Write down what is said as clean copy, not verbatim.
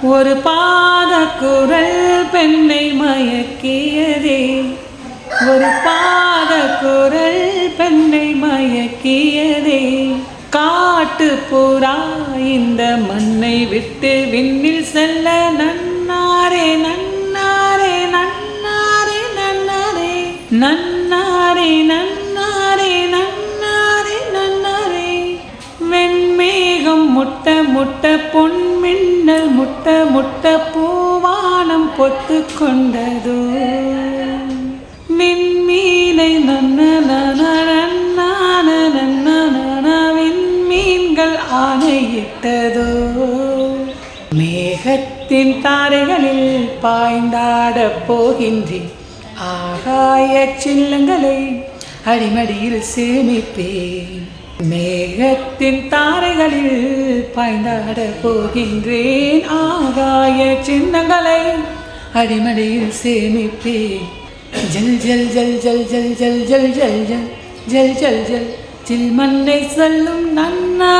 ஒரு பாத குரல் பெண்ணை மயக்கியதே, ஒரு பாத குரல் பெண்ணை மயக்கியதே. காட்டு புறா இந்த மண்ணை விட்டு விண்ணில் செல்ல நன்னாரே நன்னாரே நன்னாரே நன்னாரே நன்னாரே நன்னாரே நன்னாரே நன்னாரே. வெண்மேகம் முட்ட முட்ட பொன்மின்னல் முட்ட முட்ட பூவானம் பொத்து கொண்டதோ, விண்மீனை விண்மீன்கள் ஆணையிட்டதோ. மேகத்தின் தாரைகளில் பாய்ந்தாட போகின்றேன், ஆகாய சில்லங்களை அடிமடியில் சேமிப்பேன். மேகத்தின் தாரைகளில் பாய்ந்தாட போகின்றேன், ஆகாய சின்னங்களை அடிமடியில் சேமிப்பேன். ஜல் ஜல் ஜல் ஜல் ஜல் ஜல் ஜல் ஜல் ஜல் ஜல் ஜல் ஜல் ஜில் மண்ணை சொல்லும் நன்னா